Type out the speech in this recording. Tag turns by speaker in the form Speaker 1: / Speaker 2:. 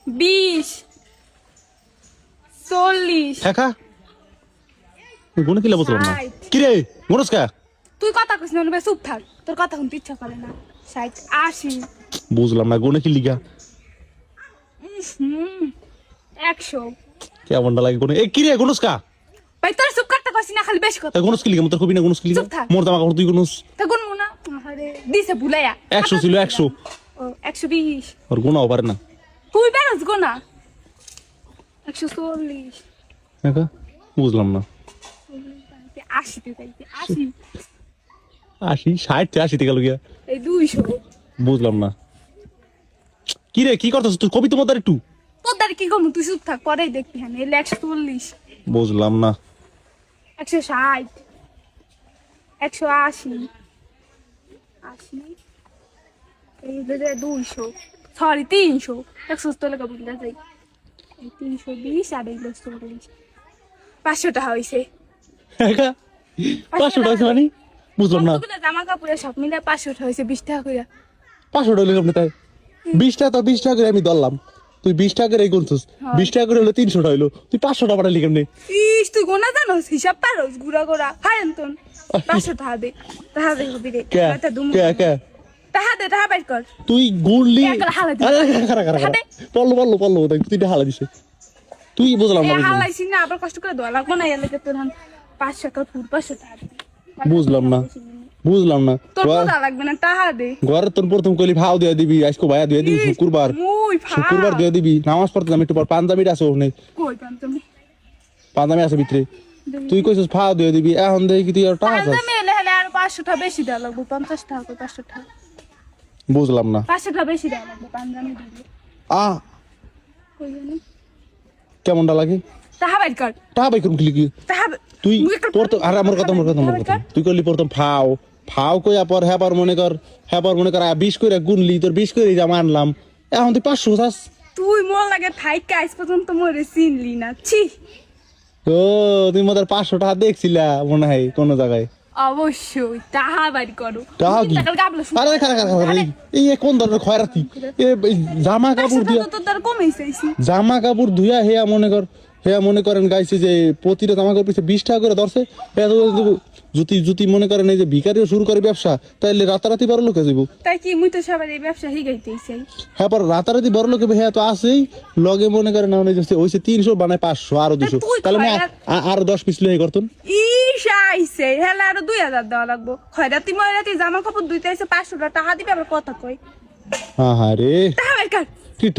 Speaker 1: 20 40
Speaker 2: একা গুনে কিলা বুঝলাম না কি রে মনস্কা
Speaker 1: তুই কথা কইছ না বে চুপ থাক তোর কথা শুনতে ইচ্ছা করে না 60 80
Speaker 2: বুঝলাম না গুনে কি লিগা
Speaker 1: 100
Speaker 2: কেমনটা লাগে গুনে এ কি রে গুনস্কা
Speaker 1: ভাই তোর চুপ করতে কইছ না খালি বেশি কথা
Speaker 2: তা গুনস কি লিগা তোর কবি না গুনস কি লিগা
Speaker 1: চুপ থাক।
Speaker 2: মোর দামা তুই গুনস
Speaker 1: তা গুন মুনা আরে দিছে ভুলাইয়া
Speaker 2: 100 ছিল 100
Speaker 1: ও 120
Speaker 2: আর গুনাও পারে না
Speaker 1: তুই বেরোস গোনা 140
Speaker 2: একা বুঝলাম না
Speaker 1: 80 তে যাইতে 80
Speaker 2: 80 60 80 তে গেল গিয়া
Speaker 1: এই 200
Speaker 2: বুঝলাম না কি রে কি করতেছ তুই কবি তোমাদের একটু
Speaker 1: তোর দ্বারা কি কম তুই চুপ থাক পরেই দেখবি হ্যাঁ এলে 140
Speaker 2: বুঝলাম না
Speaker 1: 160 180 80 এই যে 200 সরি 300 100 টাকা বুঝলা যাই 320 আর 140 500 টাকা হইছে
Speaker 2: একা 500 টাকা মানে বুঝলাম না
Speaker 1: কতগুলো জামা কাপড়ে সব মিলে 500 টাকা হইছে 20 টাকা কইরা
Speaker 2: 500 টাকা কেমনে তাই 20 টাকা তো 20 টাকা করে আমি ধরলাম তুই 20 টাকা করে গুনছস 20 টাকা করে হলো 300 টাকা হইলো তুই 500 টাকা পাঠালি কেমনে
Speaker 1: ইস তুই গোনা জানোস হিসাব পারোস গুড়া গোড়া হায় আন্তন 500 টাকা দে হবি রে
Speaker 2: কে
Speaker 1: মাথা দুম
Speaker 2: কে কে
Speaker 1: টাকা বাইর কর
Speaker 2: তুই গুনলি
Speaker 1: একলা হালা দিবি।
Speaker 2: আরে খারা পড়লো দেখ তুই হালা দিছিস তুই বুঝলাম না
Speaker 1: এই
Speaker 2: বুঝলাম না।
Speaker 1: হালাইছি না আবার কষ্ট করে দোয়া লাগবো না এর লাগে তোর 500 টাকা ফুট 500 টাকা দিবি।
Speaker 2: বুঝলাম না বুঝলাম না
Speaker 1: তোর দোয়া লাগবে না টাকা দে
Speaker 2: ঘরে তোর প্রথম কইলি ভাও দিয়ে দিবি আজকে ভাইয়া দিয়ে দিবি শুক্রবার
Speaker 1: মুই ফা
Speaker 2: শুক্রবার দিয়ে দিবি নামাজ পড়তে আমি একটু পর পাঞ্জাবিটা আছে ওখানে
Speaker 1: কই পান্তমি
Speaker 2: পাঞ্জাবি আছে ভিতরে তুই কইছিস ভাও দিয়ে দিবি এখন দেখি কি তুই আর টাকা চাস
Speaker 1: পান্তমি এলে হলে আর 500 টাকা বেশি দেওয়া লাগবে 50 টাকা কই 500 টাকা
Speaker 2: বুঝলাম না
Speaker 1: 500 টাকা বেশি দেওয়া লাগবে পাঞ্জাবি দিবি
Speaker 2: আ
Speaker 1: কই জানি
Speaker 2: কেমনটা লাগে
Speaker 1: টাকা বাইর কর
Speaker 2: টাকা বাই করুম কি
Speaker 1: টাকা
Speaker 2: তুই প্রথম আর আমার কথা তুই করলি প্রথম ফাও কইয়া পর হ্যাপার মনে কর 20 কইরা গুনলি তোর 20 কইরা জামা আনলাম এখন তুই 500 চাস
Speaker 1: তুই মোর লাগে থাইকা আজ পর্যন্ত মোরে চিনলি না ছি
Speaker 2: ও তুই মোদের 500 টাকা দেখছিলা মনে হয় কোন জায়গায়
Speaker 1: অবশ্যই টাকা বাইর করো
Speaker 2: টাকা কি?
Speaker 1: টাকা গাবলা শুন
Speaker 2: আরে খারা এই কোন ধরনের খয়রাতি এই জামা কাপড় দিয়া
Speaker 1: তোর দ্বারা কমেছে
Speaker 2: জামা কাপড় ধুইয়া হেয়া মনে করেন গাইছে যে প্রতিটা জামা কাপড় পিছে 20 টাকা করে ধরছে যদি মনে করেন এই যে ভিখারিও শুরু করে ব্যবসা তাইলে রাতারাতি বড় লোকে যাইব
Speaker 1: তাই কি মুই তো সবার এই ব্যবসা শিখাইতেছি
Speaker 2: হ্যাঁ পর রাতারাতি বড় লোকে হ্যাঁ তো আসেই লগে মনে করেন না ওইছে 300 বানায় 500 আরো 200
Speaker 1: তুই
Speaker 2: তাহলে আমি আরো 10 পিস লই করতুন
Speaker 1: ইস আইছে হেলা আরো 2000 দেওয়া লাগবো খয়রাতি ময়রাতি জামা কাপড় দুইটা আইছে 500 টাকা দিবে আবার কথা কই
Speaker 2: হ্যাঁ রে
Speaker 1: টাকা বাইর কর
Speaker 2: ঠিক